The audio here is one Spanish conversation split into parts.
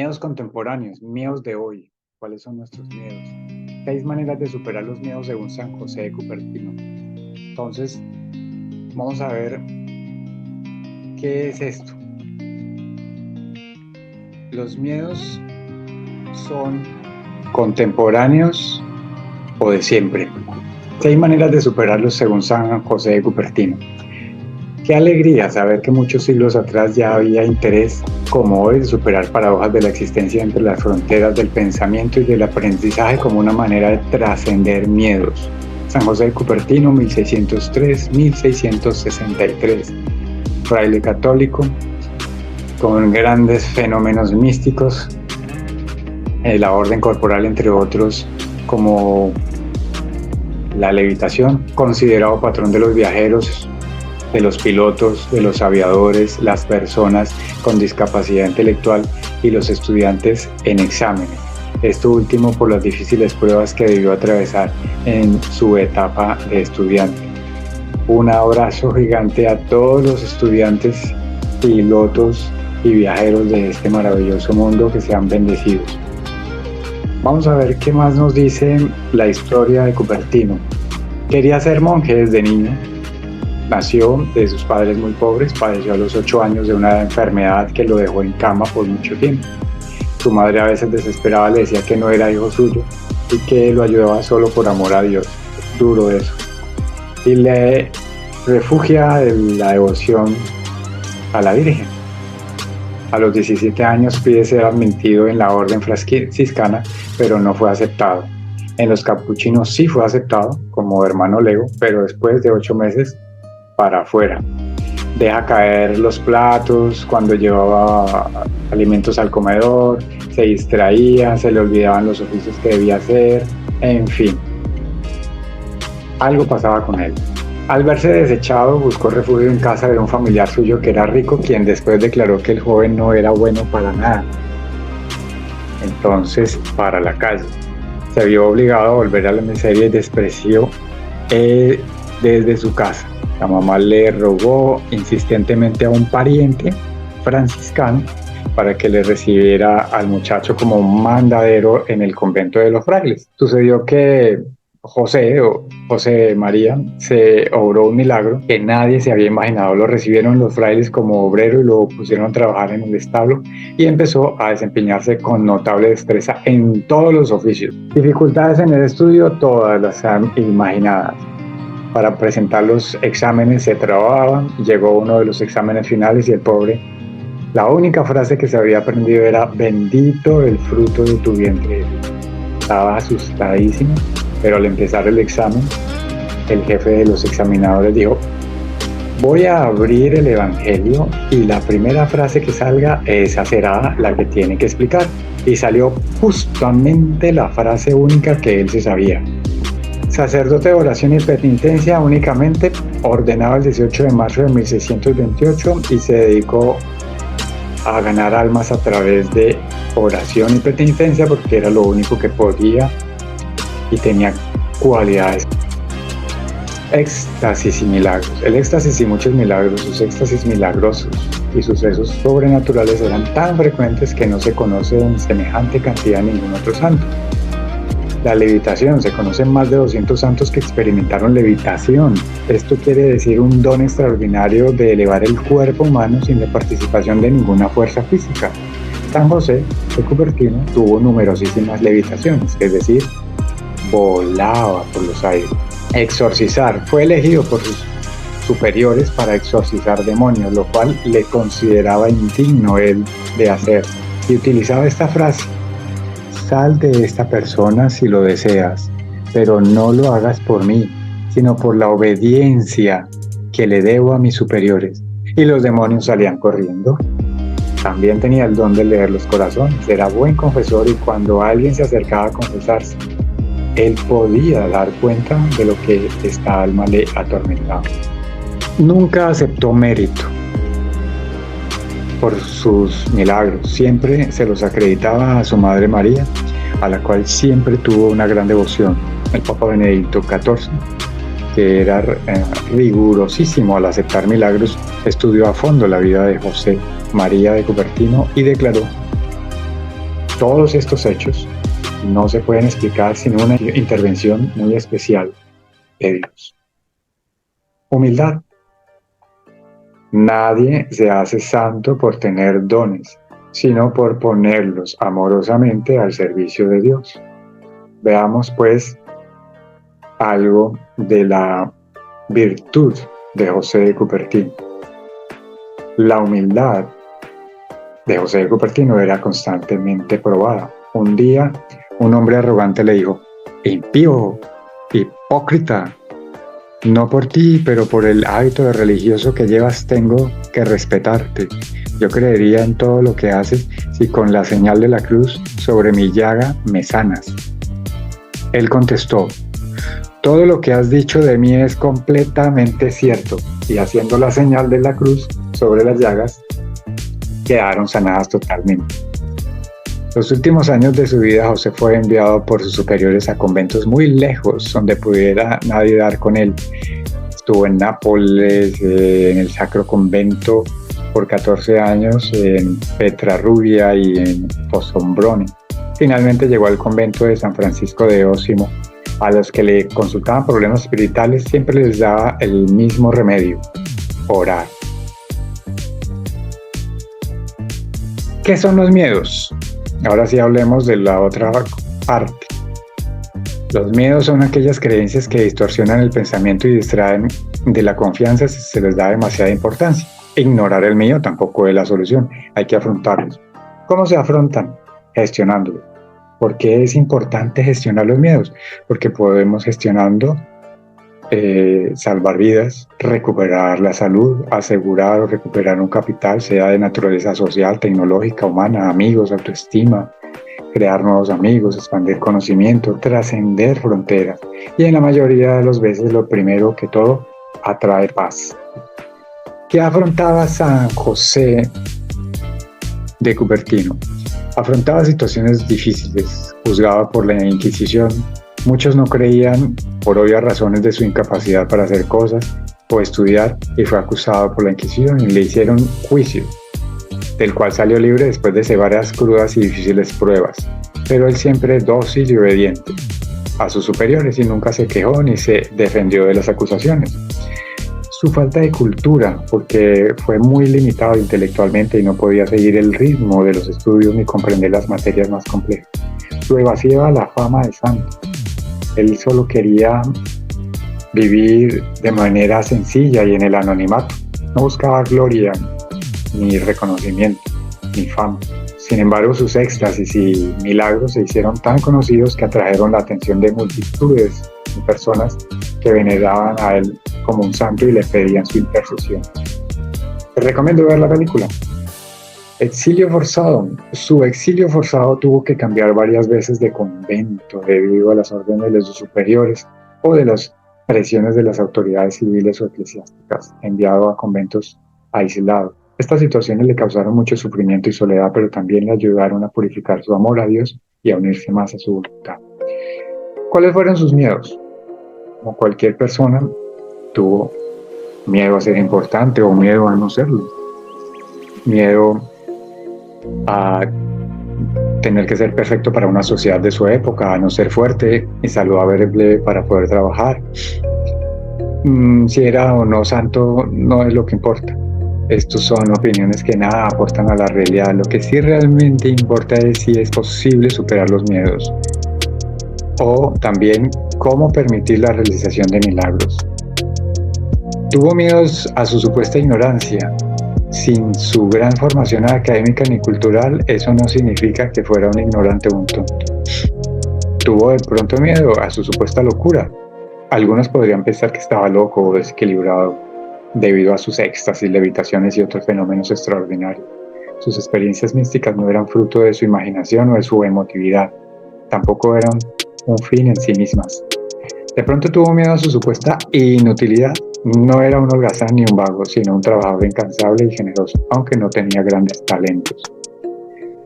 Miedos contemporáneos, miedos de hoy. ¿Cuáles son nuestros miedos? 6 maneras de superar los miedos según San José de Cupertino. Entonces, vamos a ver qué es esto. Los miedos son contemporáneos o de siempre. 6 maneras de superarlos según San José de Cupertino. Qué alegría saber que muchos siglos atrás ya había interés, como hoy, de superar paradojas de la existencia entre las fronteras del pensamiento y del aprendizaje como una manera de trascender miedos. San José de Cupertino, 1603-1663, fraile católico, con grandes fenómenos místicos, la orden corporal, entre otros, como la levitación, considerado patrón de los viajeros, de los pilotos, de los aviadores, las personas con discapacidad intelectual y los estudiantes en exámenes. Esto último por las difíciles pruebas que debió atravesar en su etapa de estudiante. Un abrazo gigante a todos los estudiantes, pilotos y viajeros de este maravilloso mundo, que sean bendecidos. Vamos a ver qué más nos dice la historia de Cupertino. Quería ser monje desde niño. Nació de sus padres muy pobres, padeció a los 8 años de una enfermedad que lo dejó en cama por mucho tiempo. Su madre a veces desesperada le decía que no era hijo suyo y que lo ayudaba solo por amor a Dios. Duro eso. Y le refugia en la devoción a la Virgen. A los 17 años pide ser admitido en la orden franciscana, pero no fue aceptado. En los capuchinos sí fue aceptado como hermano lego, pero después de 8 meses para afuera. Deja caer los platos cuando llevaba alimentos al comedor, se distraía, se le olvidaban los oficios que debía hacer, en fin. Algo pasaba con él. Al verse desechado, buscó refugio en casa de un familiar suyo que era rico, quien después declaró que el joven no era bueno para nada. Entonces, para la calle. Se vio obligado a volver a la miseria y despreció desde su casa. La mamá le rogó insistentemente a un pariente franciscano para que le recibiera al muchacho como un mandadero en el convento de los frailes. Sucedió que José María se obró un milagro que nadie se había imaginado. Lo recibieron los frailes como obrero y lo pusieron a trabajar en el establo y empezó a desempeñarse con notable destreza en todos los oficios. Dificultades en el estudio, todas las imaginadas. Para presentar los exámenes se trababan, llegó uno de los exámenes finales y el pobre, la única frase que se había aprendido era "bendito el fruto de tu vientre". Estaba asustadísimo, pero al empezar el examen, el jefe de los examinadores dijo: voy a abrir el evangelio y la primera frase que salga, esa será la que tiene que explicar. Y salió justamente la frase única que él se sabía. Sacerdote de oración y penitencia únicamente, ordenado el 18 de marzo de 1628 y se dedicó a ganar almas a través de oración y penitencia porque era lo único que podía y tenía cualidades. Éxtasis y milagros. El éxtasis y muchos milagros, sus éxtasis milagrosos y sucesos sobrenaturales eran tan frecuentes que no se conoce en semejante cantidad ningún otro santo. La levitación, se conocen más de 200 santos que experimentaron levitación. Esto quiere decir un don extraordinario de elevar el cuerpo humano sin la participación de ninguna fuerza física. San José de Cupertino tuvo numerosísimas levitaciones, es decir, volaba por los aires. Exorcizar, fue elegido por sus superiores para exorcizar demonios, lo cual le consideraba indigno él de hacer. Y utilizaba esta frase: sal de esta persona si lo deseas, pero no lo hagas por mí, sino por la obediencia que le debo a mis superiores. Y los demonios salían corriendo. También tenía el don de leer los corazones, era buen confesor y cuando alguien se acercaba a confesarse, él podía dar cuenta de lo que esta alma le atormentaba. Nunca aceptó mérito por sus milagros, siempre se los acreditaba a su madre María, a la cual siempre tuvo una gran devoción. El Papa Benedicto XIV, que era rigurosísimo al aceptar milagros, estudió a fondo la vida de José María de Cupertino y declaró: Todos estos hechos no se pueden explicar sin una intervención muy especial de Dios. Humildad. Nadie se hace santo por tener dones, sino por ponerlos amorosamente al servicio de Dios. Veamos pues algo de la virtud de José de Cupertino. La humildad de José de Cupertino era constantemente probada. Un día, un hombre arrogante le dijo: impío, hipócrita, no por ti, pero por el hábito de religioso que llevas tengo que respetarte. Yo creería en todo lo que haces si con la señal de la cruz sobre mi llaga me sanas. Él contestó: todo lo que has dicho de mí es completamente cierto. Y haciendo la señal de la cruz sobre las llagas, quedaron sanadas totalmente. Los últimos años de su vida, José fue enviado por sus superiores a conventos muy lejos, donde pudiera nadie dar con él. Estuvo en Nápoles, en el Sacro Convento por 14 años, en Petrarrubia y en Fossombrone. Finalmente llegó al convento de San Francisco de Osimo. A los que le consultaban problemas espirituales siempre les daba el mismo remedio: orar. ¿Qué son los miedos? Ahora sí hablemos de la otra parte. Los miedos son aquellas creencias que distorsionan el pensamiento y distraen de la confianza si se les da demasiada importancia. Ignorar el miedo tampoco es la solución, hay que afrontarlos. ¿Cómo se afrontan? Gestionándolos. ¿Por qué es importante gestionar los miedos? Porque podemos gestionando salvar vidas, recuperar la salud, asegurar o recuperar un capital, sea de naturaleza social, tecnológica, humana, amigos, autoestima, crear nuevos amigos, expandir conocimiento, trascender fronteras. Y en la mayoría de las veces, lo primero que todo, atrae paz. ¿Qué afrontaba San José de Cupertino? Afrontaba situaciones difíciles, juzgaba por la Inquisición. Muchos no creían, por obvias razones, de su incapacidad para hacer cosas o estudiar, y fue acusado por la Inquisición y le hicieron juicio, del cual salió libre después de varias crudas y difíciles pruebas. Pero él siempre dócil y obediente a sus superiores y nunca se quejó ni se defendió de las acusaciones. Su falta de cultura, porque fue muy limitado intelectualmente y no podía seguir el ritmo de los estudios ni comprender las materias más complejas. Lo evasiva la fama de santo. Él solo quería vivir de manera sencilla y en el anonimato. No buscaba gloria, ni reconocimiento, ni fama. Sin embargo, sus éxtasis y milagros se hicieron tan conocidos que atrajeron la atención de multitudes de personas que veneraban a él como un santo y le pedían su intercesión. Te recomiendo ver la película. Exilio forzado. Su exilio forzado tuvo que cambiar varias veces de convento debido a las órdenes de sus superiores o de las presiones de las autoridades civiles o eclesiásticas, enviado a conventos aislados. Estas situaciones le causaron mucho sufrimiento y soledad, pero también le ayudaron a purificar su amor a Dios y a unirse más a su voluntad. ¿Cuáles fueron sus miedos? Como cualquier persona, tuvo miedo a ser importante o miedo a no serlo. Miedo a tener que ser perfecto para una sociedad de su época, a no ser fuerte y saludable para poder trabajar. Si era o no santo no es lo que importa. Estos son opiniones que nada aportan a la realidad. Lo que sí realmente importa es si es posible superar los miedos o también cómo permitir la realización de milagros. Tuvo miedos a su supuesta ignorancia. Sin su gran formación académica ni cultural, eso no significa que fuera un ignorante o un tonto. Tuvo de pronto miedo a su supuesta locura. Algunos podrían pensar que estaba loco o desequilibrado debido a sus éxtasis, levitaciones y otros fenómenos extraordinarios. Sus experiencias místicas no eran fruto de su imaginación o de su emotividad. Tampoco eran un fin en sí mismas. De pronto tuvo miedo a su supuesta inutilidad. No era un holgazán ni un vago, sino un trabajador incansable y generoso, aunque no tenía grandes talentos.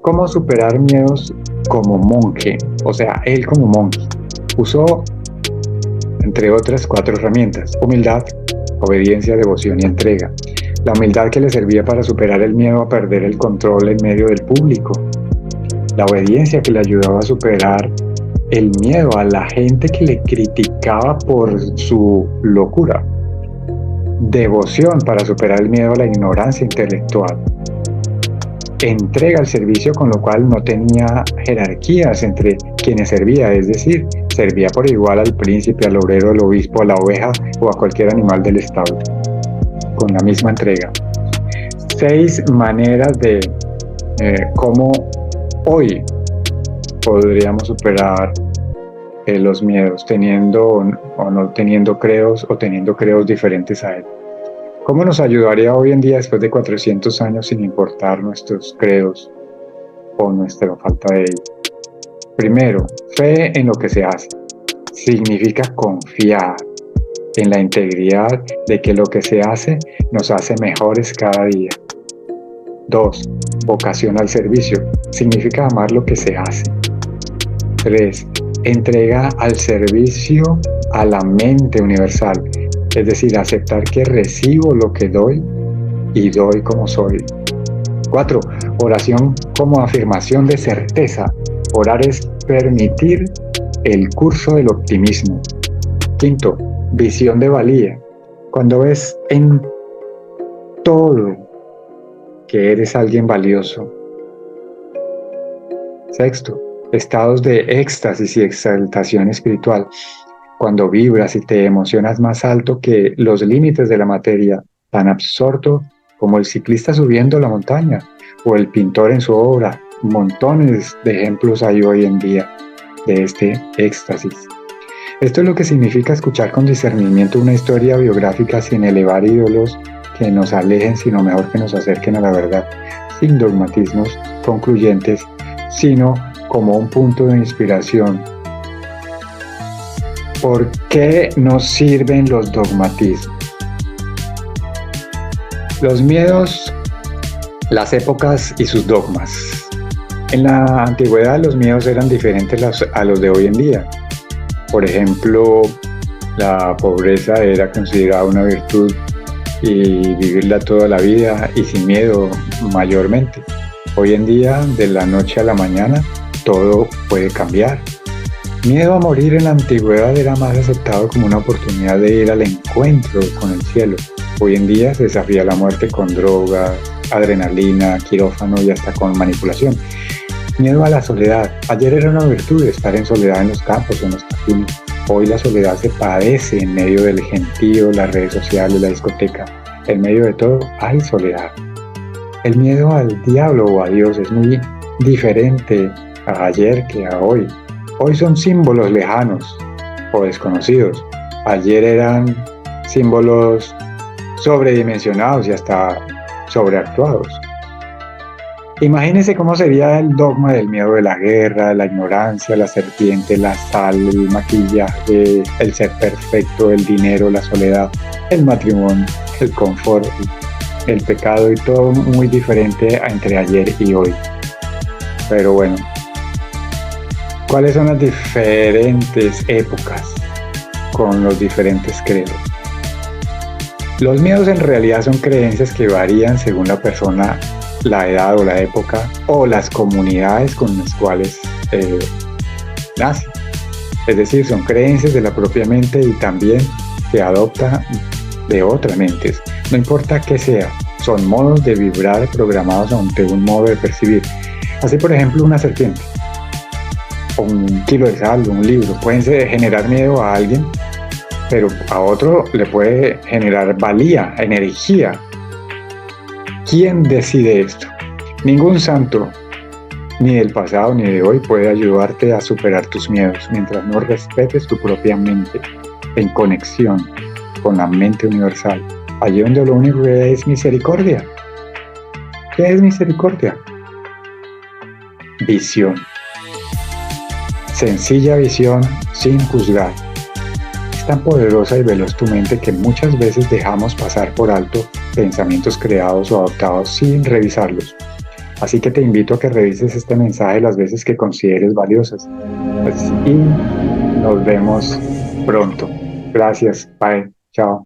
¿Cómo superar miedos como monje? O sea, él como monje usó, entre otras, 4 herramientas: humildad, obediencia, devoción y entrega. La humildad que le servía para superar el miedo a perder el control en medio del público. La obediencia que le ayudaba a superar el miedo a la gente que le criticaba por su locura. Devoción para superar el miedo a la ignorancia intelectual. Entrega al servicio, con lo cual no tenía jerarquías entre quienes servía, es decir, servía por igual al príncipe, al obrero, al obispo, a la oveja o a cualquier animal del establo, con la misma entrega. 6 maneras de cómo hoy podríamos superar los miedos, teniendo o no teniendo credos o teniendo credos diferentes a él. ¿Cómo nos ayudaría hoy en día, después de 400 años, sin importar nuestros credos o nuestra falta de ello? Primero, fe en lo que se hace. Significa confiar en la integridad de que lo que se hace nos hace mejores cada día. 2. Vocación al servicio. Significa amar lo que se hace. 3. Entrega al servicio a la mente universal. Es decir, aceptar que recibo lo que doy y doy como soy. 4. Oración como afirmación de certeza. Orar es permitir el curso del optimismo. 5. Visión de valía. Cuando ves en todo que eres alguien valioso. 6. Estados de éxtasis y exaltación espiritual. Cuando vibras y te emocionas más alto que los límites de la materia, tan absorto como el ciclista subiendo la montaña o el pintor en su obra. Montones de ejemplos hay hoy en día de este éxtasis. Esto es lo que significa escuchar con discernimiento una historia biográfica sin elevar ídolos que nos alejen, sino mejor que nos acerquen a la verdad, sin dogmatismos concluyentes, sino como un punto de inspiración. ¿Por qué nos sirven los dogmatismos? Los miedos, las épocas y sus dogmas. En la antigüedad los miedos eran diferentes a los de hoy en día. Por ejemplo, la pobreza era considerada una virtud y vivirla toda la vida y sin miedo mayormente. Hoy en día, de la noche a la mañana, todo puede cambiar. Miedo a morir en la antigüedad era más aceptado como una oportunidad de ir al encuentro con el cielo. Hoy en día se desafía la muerte con drogas, adrenalina, quirófano y hasta con manipulación. Miedo a la soledad. Ayer era una virtud estar en soledad en los campos o en los jardines. Hoy la soledad se padece en medio del gentío, las redes sociales, la discoteca. En medio de todo hay soledad. El miedo al diablo o a Dios es muy diferente a ayer que a hoy. Hoy son símbolos lejanos o desconocidos. Ayer eran símbolos sobredimensionados y hasta sobreactuados. Imagínense cómo sería el dogma del miedo de la guerra, la ignorancia, la serpiente, la sal, el maquillaje, el ser perfecto, el dinero, la soledad, el matrimonio, el confort, el pecado y todo muy diferente entre ayer y hoy. Pero bueno, ¿cuáles son las diferentes épocas con los diferentes credos? Los miedos en realidad son creencias que varían según la persona, la edad o la época o las comunidades con las cuales nace. Es decir, son creencias de la propia mente y también se adopta de otras mentes. No importa qué sea, son modos de vibrar programados ante un modo de percibir. Así, por ejemplo, una serpiente o un kilo de sal, un libro, pueden generar miedo a alguien, pero a otro le puede generar valía, energía. ¿Quién decide esto? Ningún santo, ni del pasado ni de hoy, puede ayudarte a superar tus miedos mientras no respetes tu propia mente en conexión con la mente universal. Allí donde lo único que es misericordia. ¿Qué es misericordia? Visión. Sencilla visión sin juzgar. Es tan poderosa y veloz tu mente que muchas veces dejamos pasar por alto pensamientos creados o adoptados sin revisarlos. Así que te invito a que revises este mensaje las veces que consideres valiosas. Y nos vemos pronto. Gracias. Bye. Chao.